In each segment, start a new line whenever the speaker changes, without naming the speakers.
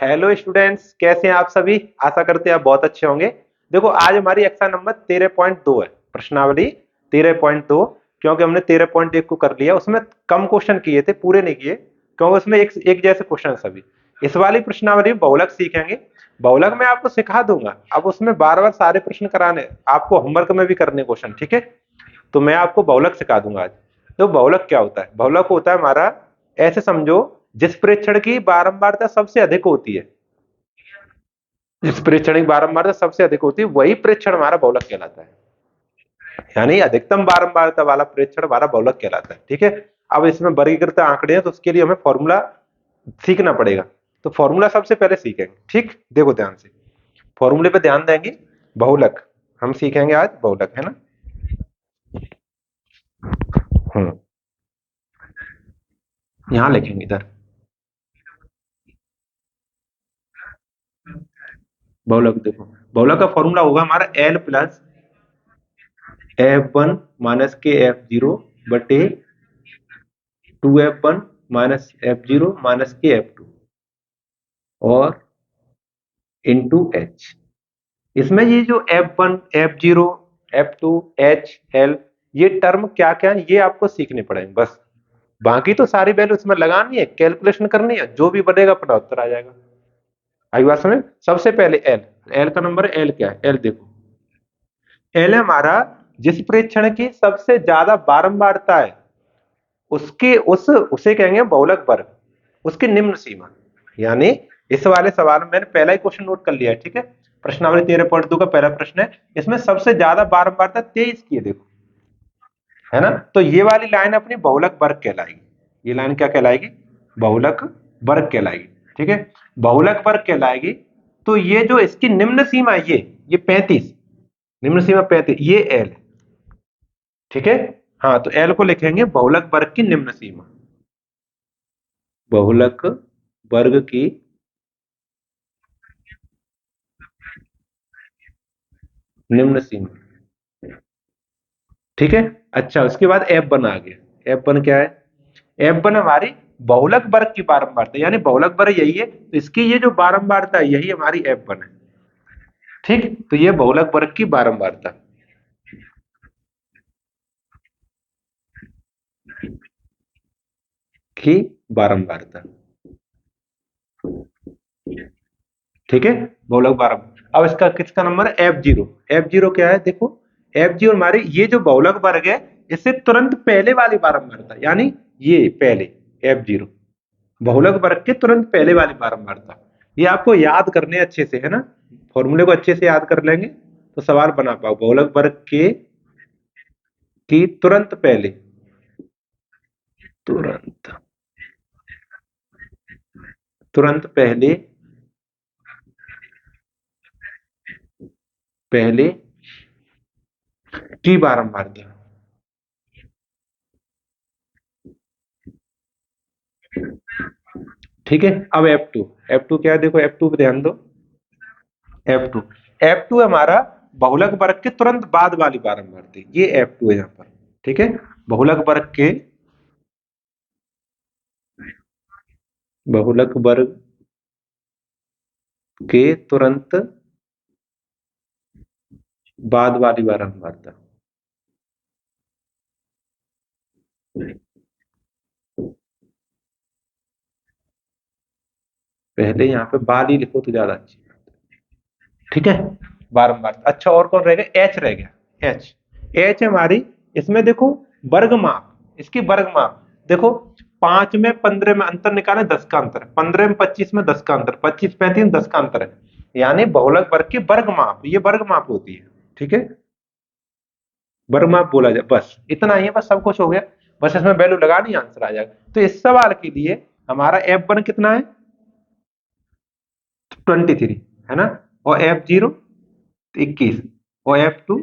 Hello students, कैसे हैं आप सभी। आशा करते हैं आप बहुत अच्छे होंगे। देखो, आज हमारी एक्सरसाइज नंबर 13.2 है, प्रश्नावली 13.2। क्योंकि हमने 13.1 को कर लिया, उसमें कम क्वेश्चन किए थे, पूरे नहीं किए, क्योंकि उसमें एक जैसे क्वेश्चन सभी। इस वाली प्रश्नावली में बहुलक सीखेंगे। बहुलक मैं आपको सिखा दूंगा, अब उसमें बार बार सारे प्रश्न कराने, आपको होमवर्क में भी करने क्वेश्चन, ठीक है। तो मैं आपको बहुलक सिखा दूंगा आज। तो बहुलक क्या होता है? बहुलक होता है हमारा, ऐसे समझो, जिस प्रेक्षण की बारंबारता सबसे अधिक होती है, जिस प्रेक्षण की बारंबारता सबसे अधिक होती है, वही प्रेक्षण हमारा बहुलक कहलाता है। यानी अधिकतम बारंबारता वाला प्रेक्षण हमारा बहुलक कहलाता है, ठीक है। अब इसमें वर्गीकृत आंकड़े हैं, तो उसके लिए हमें फॉर्मूला सीखना पड़ेगा। तो फॉर्मूला सबसे पहले सीखेंगे, ठीक। देखो ध्यान से, फॉर्मूले पे ध्यान देंगे। बहुलक हम सीखेंगे आज, बहुलक है ना। हम्म यहां लिखेंगे इधर। बहुलक देखो, बहुलक का फॉर्मूला होगा हमारा एल प्लस F1 माइनस के F0 बटे 2F1 माइनस F0 माइनस के F2 और इंटू H। इसमें ये जो F1 F0 F2 H L, ये टर्म क्या क्या है ये आपको सीखने पड़ेंगे बस। बाकी तो सारी वैल्यू इसमें लगानी है, कैलकुलेशन करनी है, जो भी बनेगा अपना उत्तर आ जाएगा। आई बात समझ। सबसे पहले एल, एल का नंबर, एल क्या है? एल देखो, एल है हमारा जिस प्रेक्षण की सबसे ज्यादा बारंबारता है, उसके उसे कहेंगे बहुलक वर्ग, उसकी निम्न सीमा। यानी इस वाले सवाल में मैंने पहला ही क्वेश्चन नोट कर लिया है, ठीक है। प्रश्नावली 13.2 का पहला प्रश्न है, इसमें सबसे ज्यादा बारंबारता 23 की है, देखो, है ना। तो ये वाली लाइन अपनी बहुलक वर्ग कहलाएगी। ये लाइन क्या कहलाएगी? बहुलक वर्ग कहलाएगी, ठीक है। बहुलक वर्ग कहलाएगी। तो ये जो इसकी निम्न सीमा है, ये 35, निम्न सीमा 35, ये एल, ठीक है। हाँ, तो एल को लिखेंगे बहुलक वर्ग की निम्न सीमा, बहुलक वर्ग की निम्न सीमा, ठीक है। अच्छा, उसके बाद F1 आ गया। F1 क्या है? F1 हमारी बहुलक वर्ग की बारंबारता, यानी बहुलक वर्ग यही है, तो इसकी ये जो बारंबारता है यही हमारी F1 है, ठीक। तो ये बहुलक वर्ग की बारंबारता की बारंबारता, ठीक है। बहुलक बारंबार। अब इसका किसका नंबर है? F0। F0 क्या है? देखो, F0 हमारी ये जो बहुलक वर्ग है, इससे तुरंत पहले वाली बारंबारता, यानी ये पहले F0, बहुलक वर्ग के तुरंत पहले वाली बारंबारता। ये आपको याद करने अच्छे से, है ना। फॉर्मूले को अच्छे से याद कर लेंगे तो सवाल बना पाओ। बहुलक वर्ग के की तुरंत पहले, तुरंत तुरंत पहले, पहले की बारंबारता, ठीक है। अब F2, F2 क्या है? देखो, F2 पे ध्यान दो। F2, F2 हमारा बहुलक वर्ग के तुरंत बाद वाली बारंबारता, ये F2 है यहाँ पर, ठीक है। बहुलक वर्ग के, बहुलक वर्ग के तुरंत बाद वाली बारंबारता, पहले यहाँ पे बाल ही लिखो तो ज्यादा अच्छी, ठीक है। बारंबार। अच्छा, और कौन रह गया? एच रह गया। एच, एच हमारी, इसमें देखो वर्ग माप, इसकी वर्ग माप देखो, 5 में 15 में अंतर निकाले, 10 का अंतर, 15 में 25 में 10 का अंतर, 25 35 में 10 का अंतर है। यानी बहुलक वर्ग की वर्ग माप, ये वर्ग माप होती है, ठीक है। वर्ग माप बोला जाए, बस इतना ही है, बस सब कुछ हो गया। बस इसमें वैल्यू लगानी, आंसर आ जाएगा। तो इस सवाल के लिए हमारा F1 कितना है? 23, है ना। और F0 21 और F2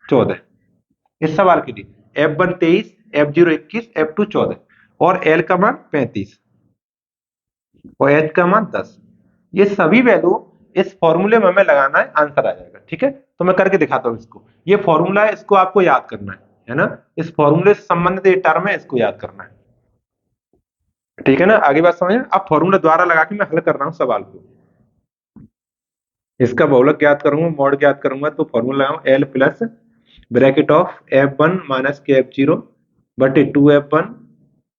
14। इस सवाल के लिए F1 23, F0 21, F2 14 और L का मान 35 और H का मान 10। ये सभी वैल्यू इस फॉर्मूले में हमें लगाना है, आंसर आ जाएगा, ठीक है। तो मैं करके दिखाता हूं इसको। ये फॉर्मूला है, इसको आपको याद करना है ना। इस फॉर्मूले से संबंधित ये टर्म है, इसको याद करना है। ठीक है ना, आगे बात समझ। अब फॉर्मूला द्वारा लगा के मैं हल कर रहा हूँ सवाल को। इसका बहुलक ज्ञात करूंगा, मॉड ज्ञात करूंगा, तो फॉर्मूला लगाऊं L plus bracket of F1 minus के F0 बटे 2F1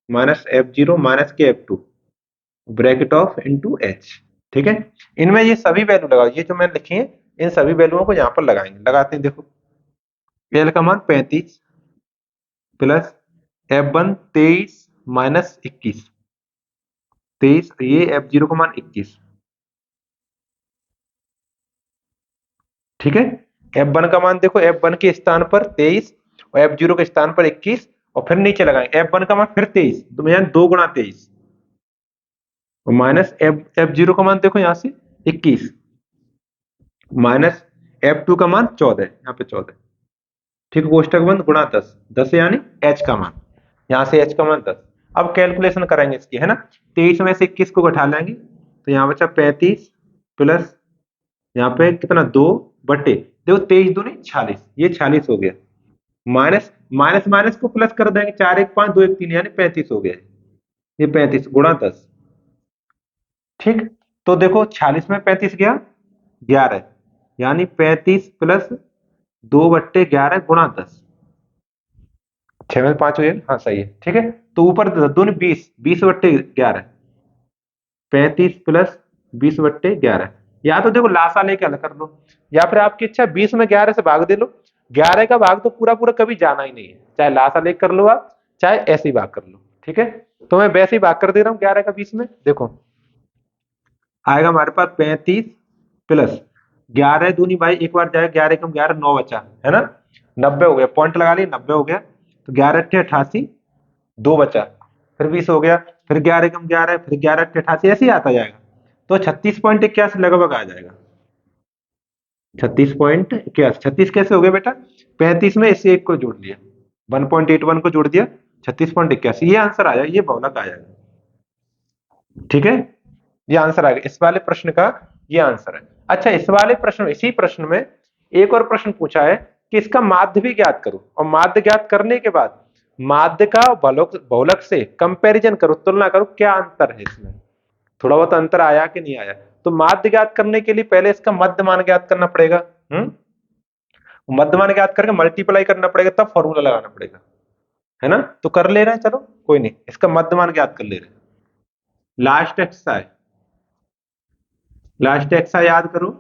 माइनस F0 माइनस के F2 bracket of into H. ठीक है, इनमें ये सभी वैल्यू लगाओ, ये जो मैंने लिखी है इन सभी वैल्यूओं को यहाँ पर लगाएंगे। लगाते हैं, देखो एल का मान 35 प्लस F1 23 माइनस 21, 23, ये F0 का मान 21। ठीक है, F1 का मान देखो, F1 के स्थान पर 23 और F0 के स्थान पर 21, और फिर नीचे लगाएंगे F1 का मान फिर 23, तो यानी 2 गुणा 23 और माइनस F0 का मान देखो यहाँ से 21 माइनस F2 का मान 14, यहाँ पे 14। ठीक, कोष्टक बंद गुणा 10, 10 यानी H का मान, यहाँ से H का मान 10। अब कैलकुलेशन करेंगे इसकी, है ना। 23 में से 21 को घटा लेंगे तो यहाँ बचा 35 प्लस यहाँ पे कितना 2 बटे, देखो 23 दूनी 46, ये 46 हो गया। माइनस माइनस माइनस को प्लस कर देंगे, 4 1 5 2 1 3 यानी 35 हो गया। ये 35 गुणा 10। ठीक, तो देखो 46 में 35 गया 11, यानी 35 प्लस 2 बट्टे 11 गुणा 10, 6 में 5 हो गया, हाँ सही है। ठीक है, तो ऊपर दोनों 20, 20 बट्टे 11, 35 प्लस 20 बट्टे 11। या तो देखो लासा लेके हल कर लो, या फिर आपकी इच्छा 20 में 11 से भाग दे लो। 11 का भाग तो पूरा पूरा कभी जाना ही नहीं है, चाहे लासा लेके कर लो आप, चाहे ऐसे ही भाग कर लो। ठीक है, तो मैं वैसे ही भाग कर दे रहा हूँ 11 का 20 में। देखो आएगा हमारे पास 35 प्लस 11 दूनी भाई एक बार जाएगा, 11 कम 11 9 बचा, है ना। 90 हो गया, पॉइंट लगा लिए, 90 हो गया। तो 11 अट्ठे 88, 2 बचा, फिर 20 हो गया, फिर 11 कम 11, फिर 11 अट्ठे 88, ऐसे ही आता जाएगा। तो 36.81 लगभग आ जाएगा। 36.81, 36 कैसे हो गया बेटा, 35 में इस एक को जोड़ लिया, 1.81 को जोड़ दिया, 36.81, ये आंसर आ जाएगा, ये बहुलक आ जाएगा। ठीक है, ये आंसर आ गया इस वाले प्रश्न का, ये आंसर है। अच्छा, इस वाले प्रश्न, इसी प्रश्न में एक और प्रश्न पूछा है कि इसका माध्य भी ज्ञात करो, और माध्य ज्ञात करने के बाद माध्य का बहुलक से कंपैरिजन करो, तुलना करो, क्या अंतर है इसमें, थोड़ा बहुत अंतर आया कि नहीं आया। तो माध्य ज्ञात करने के लिए पहले इसका मध्य मान ज्ञात करना पड़ेगा। मध्य मान ज्ञात करके मल्टीप्लाई करना पड़ेगा, तब फॉर्मूला लगाना पड़ेगा, है ना। तो कर ले रहे हैं, चलो कोई नहीं, इसका मध्य मान ज्ञात कर ले रहे हैं। लास्ट एक्सरसाइज, लास्ट एक्सरसाइज याद करो,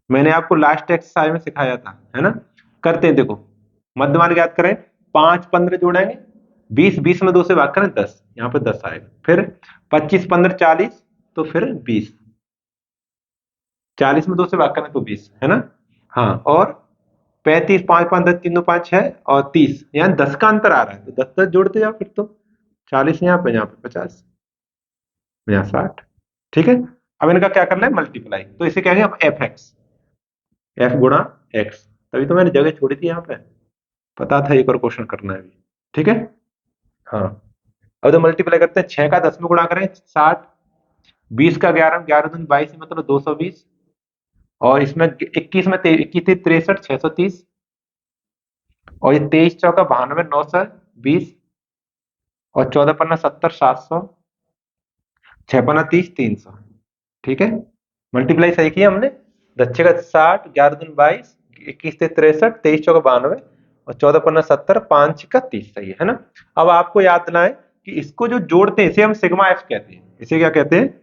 मैंने आपको लास्ट एक्सरसाइज में सिखाया था, है ना। करते हैं, देखो मध्य मान ज्ञात करें, 5 15 जोड़ेंगे, 20, 20 में 2 से भाग करें 10, यहाँ पे 10 आएगा, फिर 25 15 40, तो फिर 20, 40 में 2 से भाग करें तो 20, है ना। हाँ, और 35 5 5 10 3 2 5 6 और 30, यहाँ 10 का अंतर आ रहा है, तो 10 10 जोड़ते जाओ, फिर तो 40 यहाँ पे 50, यहाँ 60। ठीक है, अब इनका क्या करना है, मल्टीप्लाई, तो इसे कहेंगे अब एफ एक्स, एफ गुणा एक्स। तभी तो मैंने जगह छोड़ी थी यहाँ पे, पता था एक और क्वेश्चन करना है अभी। ठीक है, हाँ, अब तो मल्टीप्लाई करते हैं, 6 का 10 में गुणा करें 60, 20 का 11 में 11 दूनी 22 मतलब 220, और इसमें 21 में 21 थी 63 630, और ये 23 चौका 92 920, और 14 पन्ना 70 700, 6 पन्ना 30 300। ठीक है, मल्टीप्लाई सही किया हमने, 10 का 60, 11 दूनी 22, 21 से 63, 23 चौका 92, और 14 पन्ना 70, 5 का 30, सही है ना। अब आपको याद दिलाएं कि इसको जो जोड़ते हैं इसे हम सिग्मा एफ कहते हैं, इसे क्या कहते हैं,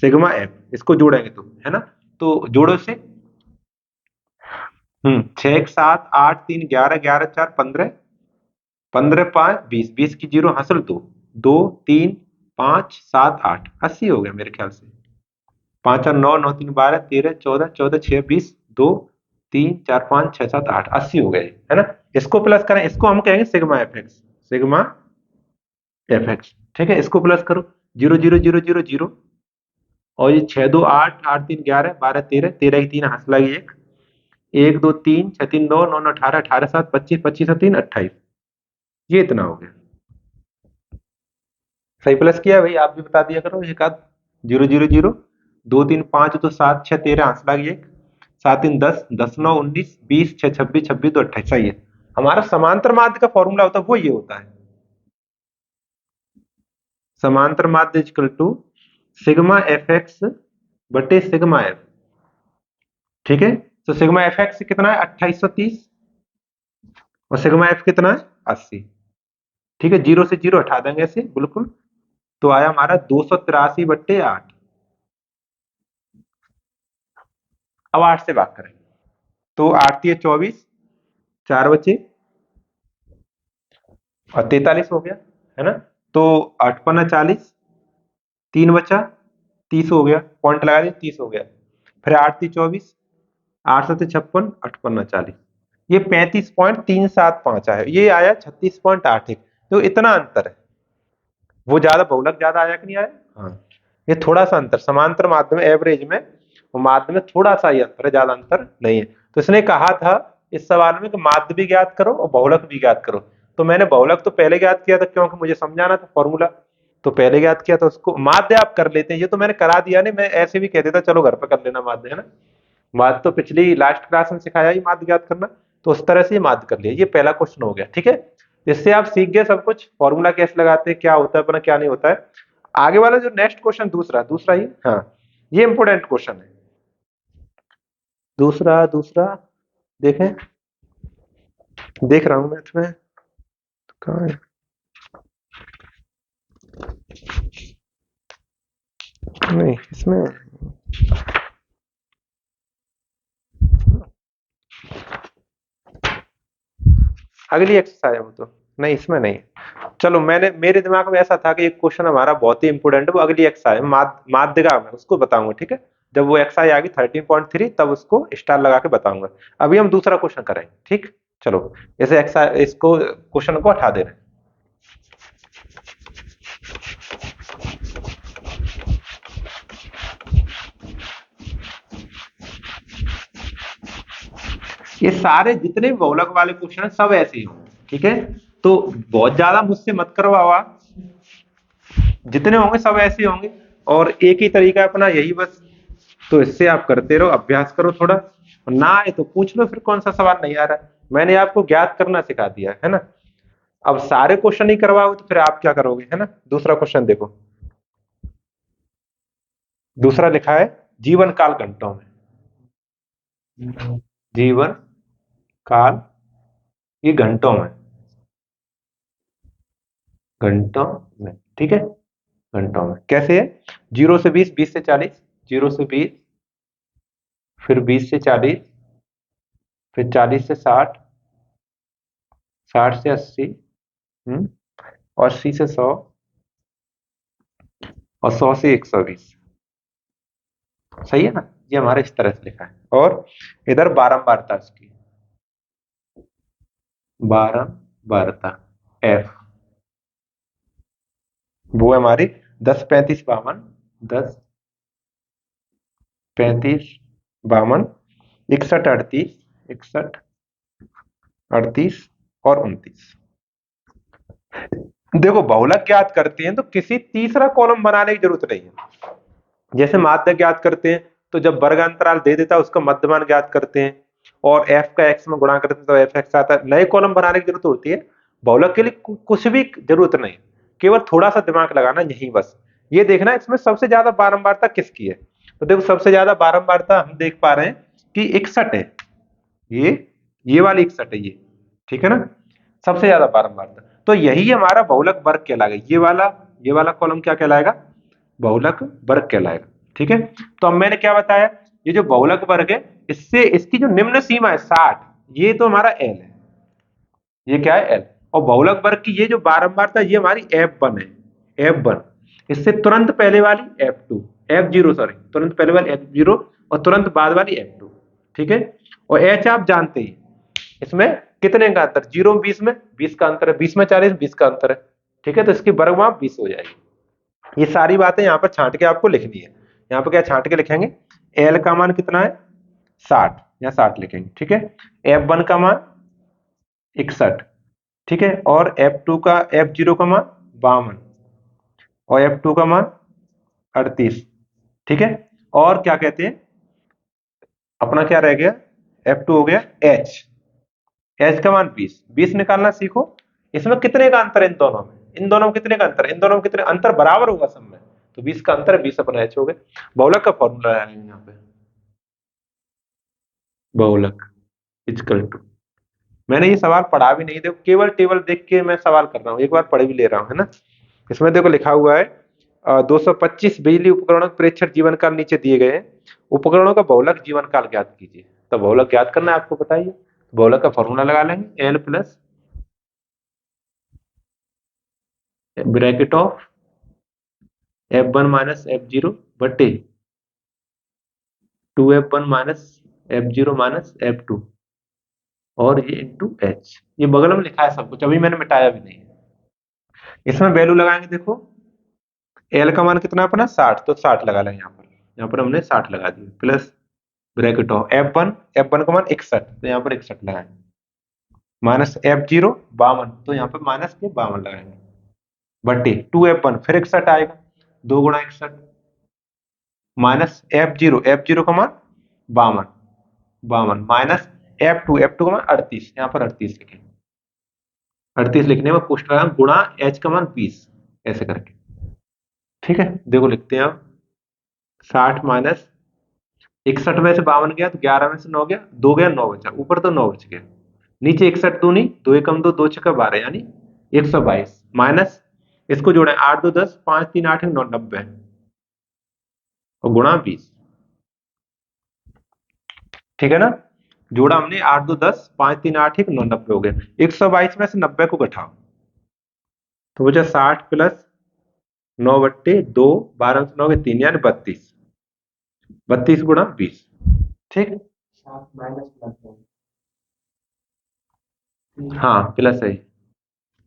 सिग्मा एफ। इसको जोड़ेंगे तो, है ना, तो जोड़ो इसे। 6 7 8 3 11 11 4 15, 15 5 20, 20 की जीरो हासिल, 2 2 3 5 7 8, 80 हो गया मेरे ख्याल से। 5 और 9 9 3 12 13 14 14 6 20, 2 3 4 5 6 7 8, 80 हो गए, है ना। इसको प्लस करें, इसको हम कहेंगे sigma F x, sigma F x. ठीक है, इसको प्लस करो, 0 0 0 0 0, और ये 6 2 8 8 3 11 12 13 13 की 3 हासिल लगी 1 1 2 3 6 3 9 9 9 18 18 7 25 25 और 3 28, ये इतना हो गया। सही प्लस किया भाई, आप भी बता दिया करो एक आध। 0 0 0 2 3 5 तो 7 6 13 हासिल लगी 1 7 3 10 10 9 19 20 6 26 26 तो 28, सही है। हमारा समांतर माध्य का फॉर्मूला होता है वो ये होता है। समांतर माध्य equal to sigma F X बटे सिग्मा एफ। ठीक है, तो सिग्मा एफ एक्स कितना है 2830 और सिग्मा एफ कितना है 80। ठीक है, जीरो से जीरो हटा देंगे ऐसे बिल्कुल, तो आया हमारा 283/8। अब 8 से भाग करें तो 8 3 24, 4 बचे और 43 हो गया, है ना। तो 8 पन्ना 40, 3 बचा, 30 हो गया, पॉइंट लगा दिया 30 हो गया। फिर 8 3 24, 8 7 56, 8 पन्ना 40, ये 35.375 है, ये आया 36.81। तो इतना अंतर है, वो ज्यादा बहुलक ज्यादा आया कि नहीं आया। हाँ, ये थोड़ा सा अंतर समांतर माध्य में एवरेज में और माध्य में थोड़ा सा ही अंतर है, ज्यादा अंतर नहीं है। तो इसने कहा था इस सवाल में कि माध्य भी ज्ञात करो और बहुलक भी ज्ञात करो। तो मैंने बहुलक तो पहले ज्ञात किया था क्योंकि मुझे समझाना था फॉर्मूला, तो पहले ज्ञात किया था उसको। माध्य आप कर लेते हैं, ये तो मैंने करा दिया नहीं, मैं ऐसे भी कह देता चलो घर पे कर लेना माध्य, है ना। माध्य तो पिछली लास्ट क्लास में सिखाया ही माध्य ज्ञात करना, तो उस तरह से ये माध्य कर लिया। ये पहला क्वेश्चन हो गया, ठीक है। इससे आप सीख गए सब कुछ, फॉर्मूला कैसे लगाते हैं, क्या होता है अपना क्या नहीं होता है। आगे वाला जो नेक्स्ट क्वेश्चन दूसरा दूसरा ही, हाँ ये इंपोर्टेंट क्वेश्चन है। दूसरा दूसरा देखें, देख रहा हूं मैं इसमें, कहाँ है? नहीं इसमें, अगली एक्सरसाइज है वो तो, नहीं इसमें नहीं। चलो मैंने मेरे दिमाग में ऐसा था कि एक क्वेश्चन हमारा बहुत ही इंपोर्टेंट है, वो अगली एक्सरसाइज माध्यगा में उसको बताऊंगा, ठीक है। जब वो एक्सरसाइज आ गई 13.3 तब उसको स्टार लगा के बताऊंगा। अभी हम दूसरा क्वेश्चन करेंगे, ठीक। चलो इसे एक्सरसाइज इसको क्वेश्चन को हटा दे रहे हैं। ये सारे जितने भी बहुलक वाले क्वेश्चन हैं सब ऐसे ही होंगे, ठीक है। तो बहुत ज्यादा मुझसे मत करवाओ आप, जितने होंगे सब ऐसे होंगे और एक ही तरीका अपना यही बस। तो इससे आप करते रहो, अभ्यास करो थोड़ा, और ना आए तो पूछ लो फिर कौन सा सवाल नहीं आ रहा है। मैंने आपको ज्ञात करना सिखा दिया है ना। अब सारे क्वेश्चन ही करवाओ तो फिर आप क्या करोगे, है ना। दूसरा क्वेश्चन देखो, दूसरा लिखा है जीवन काल घंटों में। जीवन काल, ये घंटों में, घंटों में, ठीक है। घंटों में कैसे है, 0 से 20, 20 से 40, 0 से 20, फिर 20 से 40, फिर 40 से 60, 60 से 80, और 80 से 100, और 100 से 120। सही है ना, ये हमारे इस तरह से लिखा है। और इधर बारंबारता इसकी, बारंबारता एफ, वो है हमारी 10 35 52, 10 35 52, 61 38, 61 38 और 29। देखो बहुलक ज्ञात करते हैं तो किसी तीसरा कॉलम बनाने की जरूरत नहीं है। जैसे माध्य ज्ञात करते हैं तो जब वर्ग अंतराल दे देता है उसका मध्यमान ज्ञात करते हैं, और एफ का एक्स में गुणा करते हैं तो एफ एक्स आता है। नए कॉलम बनाने की जरूरत होती है, बहुलक के लिए कुछ भी जरूरत नहीं, केवल थोड़ा सा दिमाग लगाना यही बस। ये देखना इसमें सबसे ज्यादा बारंबारता किसकी है। तो देखो सबसे ज्यादा बारंबारता हम देख पा रहे हैं कि 61 है, ये वाली 61 है ये, ठीक है ना, सबसे ज्यादा बारंबारता। तो यही हमारा बहुलक वर्ग कहलाएगा, ये वाला कॉलम क्या कहलाएगा, बहुलक वर्ग कहलाएगा, ठीक है। तो अब मैंने क्या बताया, ये जो बहुलक वर्ग है इससे इसकी जो निम्न सीमा है 60, ये तो हमारा एल है, ये क्या है एल। और बहुलक वर्ग की ये जो बारंबारता ये हमारी F1 है, F1। इससे तुरंत पहले वाली F2, F0 सॉरी, तुरंत पहले वाली F0 और तुरंत बाद वाली F2, ठीक है। और H आप जानते ही, इसमें कितने का अंतर, 0 20 में 20 का अंतर है, 20 में 40, 20 का अंतर है, ठीक है। तो इसकी वर्ग माप 20 हो जाएगी। ये सारी बातें यहाँ पर छांट के आपको लिखनी है। यहाँ पर क्या छांट के लिखेंगे, एल का मान कितना है 60, या 60 लिखेंगे, ठीक है। F1 का मान 61, ठीक है। और F0 का मान 52, और F2 का मान 38, ठीक है। और क्या कहते हैं, अपना क्या रह गया, F2 हो गया H, H का मान 20, 20 निकालना सीखो। इसमें कितने का अंतर है इन दोनों में, इन दोनों में कितने का अंतर है, इन दोनों में कितने अंतर बराबर होगा सब में, तो 20 का अंतर है, 20/h हो गए। बहुलक का फॉर्मूला है यहाँ पे, बहुलक इजकल टू, मैंने ये सवाल पढ़ा भी नहीं, देखो केवल टेबल देख के मैं सवाल कर रहा हूँ, एक बार पढ़ भी ले रहा हूँ, है ना। इसमें देखो लिखा हुआ है 225 बिजली उपकरणों के प्रेक्षण जीवन काल नीचे दिए गए हैं, उपकरणों का बहुलक जीवन काल ज्ञात कीजिए। तो बहुलक ज्ञात करना है आपको, बताइए। बहुलक का फॉर्मूला लगा लेंगे, L plus bracket of F1 minus F0 बटे 2F1 minus F0 minus F2, और ये इंटू एच, ये बगल में लिखा है सब कुछ, अभी मैंने मिटाया भी नहीं है। इसमें वैल्यू लगाएंगे, देखो एल का मान कितना अपना 60, तो 60 लगा लें यहाँ पर, यहाँ पर हमने 60 लगा दिया, प्लस ब्रैकेट ऑफ F1 का मान 61, तो यहाँ पर 61 लगाएंगे, माइनस F0 52, तो यहाँ पर माइनस के 52 लगाएंगे, बटे 2F1 फिर 61 आएगा, 2 × 61, माइनस F0 का मान 52 माइनस F2 का मान 38, यहाँ पर 38 लिखेंगे, 38 लिखने में पोस्ट लगाएंगे, गुणा एच का मान 20, ऐसे करके, ठीक है। देखो लिखते हैं अब, 60 माइनस 61 में से 52 गया तो 11 में से 9 गया, 2 गया 9 बचा, ऊपर तो 9 बच गया, नीचे 61 दूनी 2 एकम 2, 2 छक्का 12, यानी 122, माइनस इसको जोड़े 8 2 10, 5 3 8 9 90, और गुणा 20, ठीक है ना। जोड़ा हमने 8 2 10, 5 3 8 1 9 90 हो गया, 122 में से 90 को घटाओ, तो बचा 60 प्लस 9/2, 12 में से 9 के 3, यानी 32, 32 गुणा 20, ठीक। हाँ प्लस है,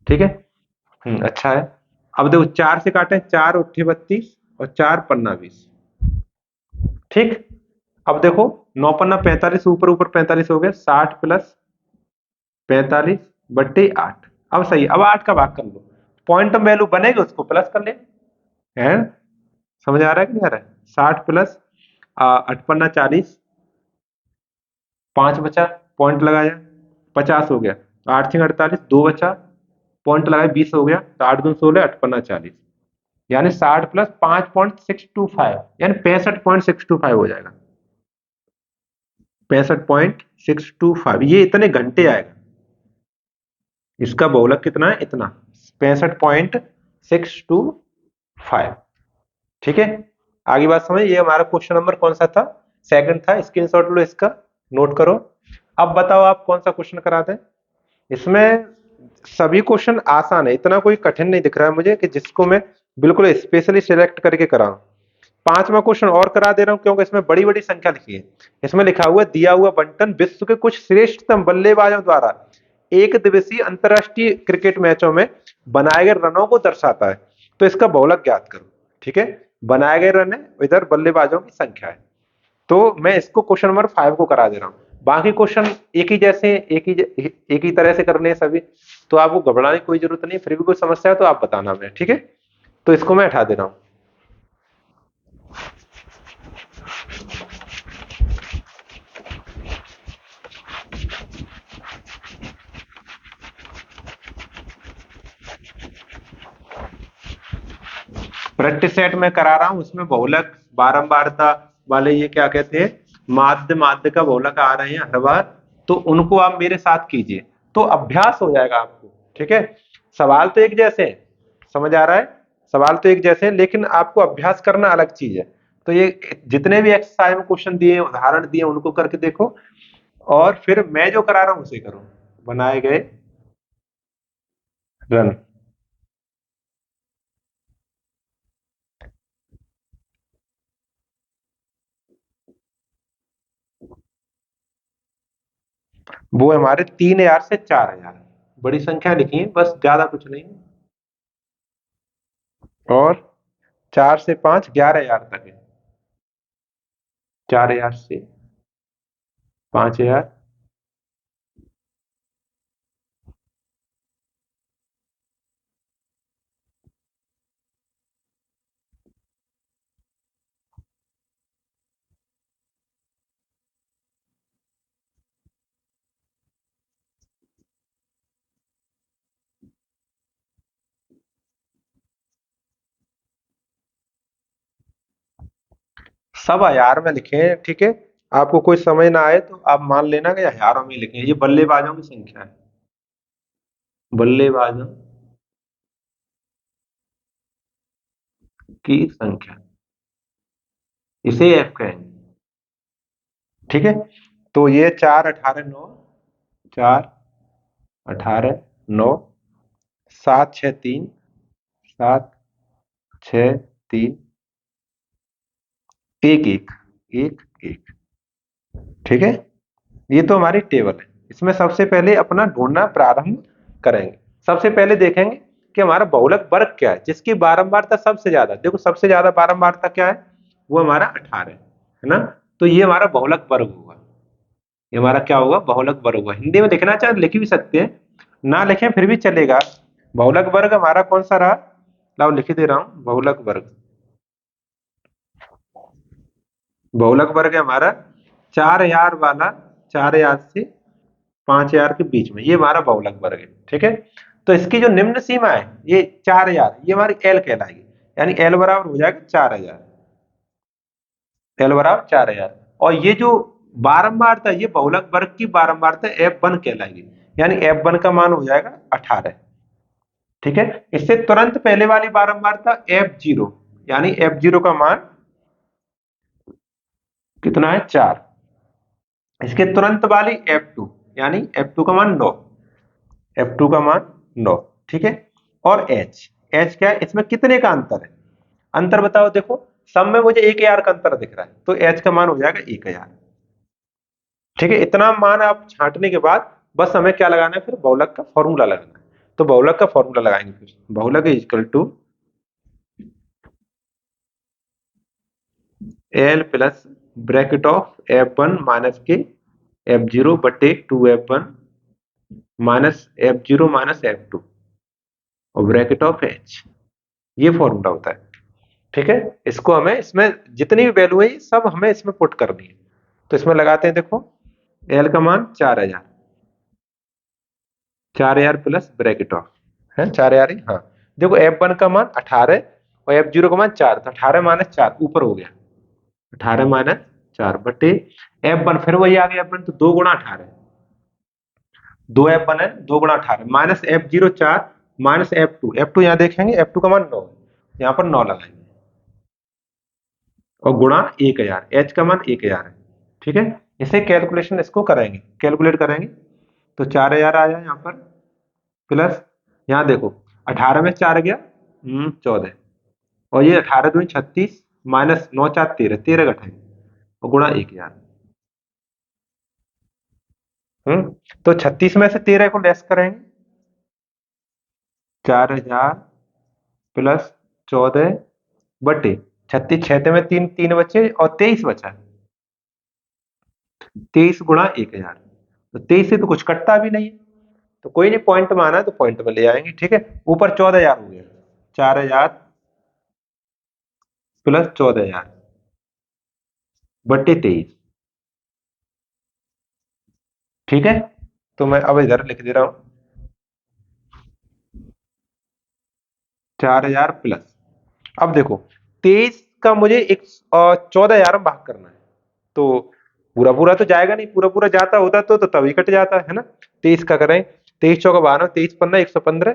ठीक है। अच्छा है। अब देखो 4 से काटे, 4 उठे 32 और 4 पन्ना 20, ठीक। अब देखो 9 पन्ना 45, ऊपर ऊपर 45 हो गया, 60 प्लस 45/8, अब सही, अब 8 का भाग कर लो, पॉइंट वैल्यू बनेगी उसको प्लस कर ले, है। समझ आ रहा है कि नहीं आ रहा है। 60 प्लस 8 पन्ना 40, 5 बचा, पॉइंट लगाया, 50 हो गया, 8 6 48, 2 बचा, पॉइंट लगाया, 20 हो गया, तो 8 दूनी 16, 8 पन्ना 40, यानी 60 प्लस 5.625, यानी 65.625 हो जाएगा, 65.625, ये इतने घंटे आएगा, इसका बहुलक कितना है, इतना 65.625, ठीक है। आगे बात समझ, ये हमारा क्वेश्चन नंबर कौन सा था, सेकंड था, स्क्रीनशॉट लो इसका, नोट करो। अब बताओ आप कौन सा क्वेश्चन करा दें, इसमें सभी क्वेश्चन आसान है, इतना कोई कठिन नहीं दिख रहा है मुझे कि जिसको मैं बिल्कुल स्पेशली सिलेक्ट करके कराऊं। पांचवा क्वेश्चन और करा दे रहा हूं, क्योंकि इसमें बड़ी बड़ी संख्या लिखी है। इसमें लिखा हुआ दिया हुआ बंटन विश्व के कुछ श्रेष्ठतम बल्लेबाजों द्वारा एक दिवसीय अंतरराष्ट्रीय क्रिकेट मैचों में बनाए गए रनों को दर्शाता है, तो इसका बहुलक ज्ञात करो, ठीक है। बनाए गए रन है, इधर बल्लेबाजों की संख्या है, तो मैं इसको क्वेश्चन नंबर 5 को करा दे रहा हूँ। बाकी क्वेश्चन एक ही जैसे, एक ही तरह से करने हैं सभी, तो आपको घबराने की कोई जरूरत नहीं, फिर भी कोई समस्या है तो आप बताना मैं, ठीक है। तो इसको मैं हटा दे रहा हूँ। प्रैक्टिस सेट में करा रहा हूं, उसमें बहुलक बारंबारता वाले ये क्या कहते हैं, माध्य माध्य का बहुलक आ रहे हैं हर बार, तो उनको आप मेरे साथ कीजिए, तो अभ्यास हो जाएगा आपको, ठीक है। सवाल तो एक जैसे हैं, समझ आ रहा है, सवाल तो एक जैसे हैं, लेकिन आपको अभ्यास करना अलग चीज है। तो ये जितने भी एक्सरसाइज में क्वेश्चन दिए हैं, उदाहरण दिए हैं, उनको करके देखो, और फिर मैं जो करा रहा हूं उसे करो, बनाए गए रन। वो हमारे 3000 से 4000, बड़ी संख्या लिखी है, बस ज्यादा कुछ नहीं, और 4 से 5 11,000 तक है, 4,000 से 5,000, सब हजार में लिखे हैं, ठीक है। आपको कोई समझ ना आए तो आप मान लेना कि हजारों में लिखे हैं। ये बल्लेबाजों की संख्या है, बल्लेबाजों की संख्या, इसे एफ कहेंगे, ठीक है। तो ये 4 18 9, 4 18 9, 7 6 3, 7 6 3, 1 1, 1 1, ठीक है। ये तो हमारी टेबल है। इसमें सबसे पहले अपना ढूंढना प्रारंभ करेंगे। सबसे पहले देखेंगे कि हमारा बहुलक वर्ग क्या है, जिसकी बारंबारता सबसे ज्यादा, देखो सबसे ज्यादा बारंबारता क्या है, वो हमारा 18 है ना। तो ये हमारा बहुलक वर्ग होगा। ये हमारा क्या होगा, बहुलक वर्ग होगा। हिंदी में लिखना चाहे तो लिख भी सकते हैं, ना लिखें फिर भी चलेगा। बहुलक वर्ग हमारा कौन सा रहा, लाओ लिख दे रहा हूं, बहुलक वर्ग। बहुलक वर्ग है हमारा 4,000 वाला, 4,000 से 5,000 के बीच में, ये हमारा बहुलक वर्ग है, ठीक है। तो इसकी जो निम्न सीमा है ये 4,000, ये हमारी एल कहलाएगी। यानी एल बराबर हो जाएगा 4,000, एल बराबर 4,000। और ये जो बारंबारता, ये बहुलक वर्ग की बारंबारता F1 कहलाएगी। यानी F1 का मान हो जाएगा 18, ठीक है। इससे तुरंत पहले वाली बारंबारता F0, यानी F0 का मान कितना है, 4। इसके तुरंत वाली F2, यानी F2 का मान 9, F2 का मान 9, ठीक है। और H क्या है, इसमें कितने का अंतर है, अंतर बताओ। देखो सब में मुझे 1,000 का अंतर दिख रहा है, तो H का मान हो जाएगा 1,000, ठीक है। इतना मान आप छांटने के बाद बस हमें क्या लगाना है, फिर बहुलक का फॉर्मूला लगाना है। तो बहुलक का फॉर्मूला लगाएंगे, फिर बहुलक is equal to L plus bracket of F1 minus के F0 बटे 2F1 minus F0 minus F2 और ब्रैकेट ऑफ H, ये फॉर्मूला होता है, ठीक है। इसको हमें, इसमें जितनी भी वैल्यू है ये सब हमें इसमें पुट करनी है। तो इसमें लगाते हैं, देखो एल का मान 4,000, 4,000 प्लस ब्रैकेट ऑफ है 4,000 ही, हाँ। देखो F1 का मान 18 और F0 का मान 4, तो 18 माइनस 4 ऊपर हो गया, 18 माइनस 4 बटे F1, फिर वही आ गया F1, तो 2 गुणा 18, 2F1 है, 2 गुणा 18 minus F0 4 minus F2, F2 यहाँ देखेंगे, F2 का मान 9, यहाँ पर 9 लगाएंगे और गुणा 1,000, H का मान 1,000 है, ठीक है। इसे कैलकुलेशन इसको करेंगे, कैलकुलेट करेंगे, तो 4,000 आया यहाँ पर, प्लस यहाँ देखो 18 में 4 गया 14, और ये 18 दूनी 36 माइनस 9 4 13, 13 घटाएंगे और गुणा 1,000। तो 36 में से 13 को लेस करेंगे, 4,000 प्लस 14 बटे 36, 6 में 3 3 बचे और 23 बचा, 23 गुणा 1,000। तो 23 से तो कुछ कटता भी नहीं है, तो कोई नहीं, पॉइंट में आना है तो पॉइंट में ले आएंगे, ठीक है। ऊपर 14,000 हो गया, 4,000 प्लस 14,000 बट्टे 23, ठीक है। तो मैं अब इधर लिख दे रहा हूं 4,000 प्लस, अब देखो 23 का मुझे एक 14,000 में भाग करना है, तो पूरा पूरा तो जाएगा नहीं, पूरा पूरा जाता होता तो तभी कट जाता है ना। 23 का करें, 23 चौका 12, 23 15 115,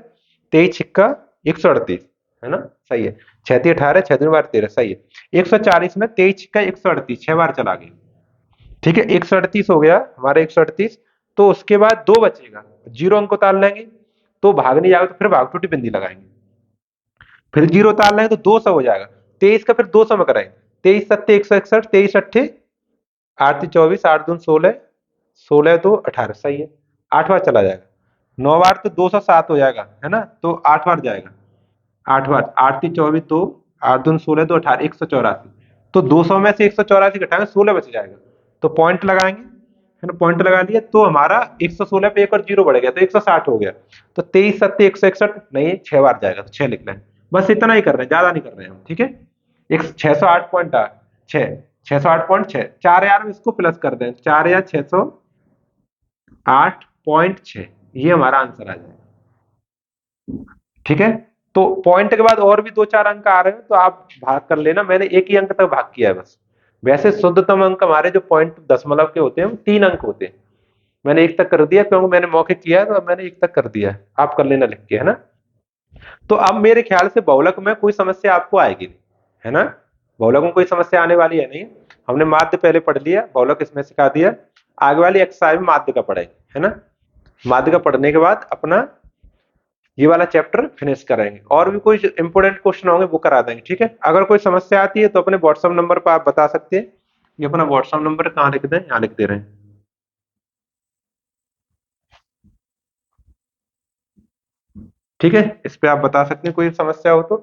23 छिक्का 138, है ना, सही है। 36 18, 6 दूनी 12 13, सही है। 140 में 23 छिक्का 138, 6 बार चला गया, ठीक है। 138 हो गया हमारा, 138। तो उसके बाद 2 बचेगा, जीरो अंक उतार लेंगे, तो भाग नहीं जाएगा, तो फिर भाग टूटी बिंदी लगाएंगे, फिर जीरो उतार लेंगे तो 200 हो जाएगा। 23 का फिर 200 में कराएंगे, 23 सत्ते 161, 23 अट्ठे 8 ती 24, 8 दून 16, 16 तो 18, सही है। 8 बार चला जाएगा, 9 बार तो 207 हो जाएगा, है ना, तो 8 बार जाएगा, 8 बार, 8 ती 24 तो 8 दून 16 तो 18, 184। तो 200 में से 184 घटाएंगे, 16 बच जाएगा, तो पॉइंट लगाएंगे, है ना, पॉइंट लगा लिया, तो हमारा 116 पे एक और जीरो बढ़ गया, तो 160 हो गया। तो 23 सत्ते 161, नहीं 6 बार जाएगा, तो 6 लिख लें। बस इतना ही कर रहे हैं, ज्यादा नहीं कर रहे हैं हम, ठीक है। एक 608.8 6 608.6, 4,000 में इसको प्लस कर दें, 4,608.6, ये हमारा आंसर आ जाएगा, ठीक है। तो पॉइंट के बाद और भी 2 4 अंक आ रहे हैं, तो आप भाग कर लेना, मैंने एक ही अंक तक भाग किया है बस, वैसे शुद्धतम अंक हमारे जो पॉइंट दशमलव के होते हैं वो 3 अंक होते हैं। मैंने 1 तक कर दिया क्योंकि मैंने मौखिक किया है, तो अब मैंने 1 तक कर दिया है, आप कर लेना लिख के, है ना। तो अब मेरे ख्याल से बहुलक में कोई समस्या आपको आएगी नहीं, है ना। बहुलक में कोई समस्या आने वाली है नहीं। हमने माध्य पहले पढ़ लिया, बहुलक इसमें सिखा दिया। आगे वाली एक्सरसाइज में माध्य का पढ़ेंगे, है ना। माध्य का पढ़ने के बाद अपना ये वाला चैप्टर फिनिश करेंगे, और भी कोई इंपोर्टेंट क्वेश्चन होंगे वो करा देंगे, ठीक है। अगर कोई समस्या आती है तो अपने व्हाट्सएप नंबर पर आप बता सकते हैं। ये अपना व्हाट्सएप नंबर कहाँ लिख दें, यहाँ लिख दे रहे हैं। ठीक है, इस पे आप बता सकते हैं कोई समस्या हो तो,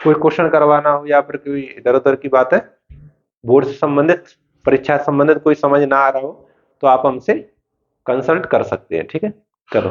कोई क्वेश्चन करवाना हो या फिर कोई इधर उधर की बात है, बोर्ड से संबंधित, परीक्षा से संबंधित कोई समझ ना आ रहा हो तो आप हमसे कंसल्ट कर सकते हैं, ठीक है। चलो।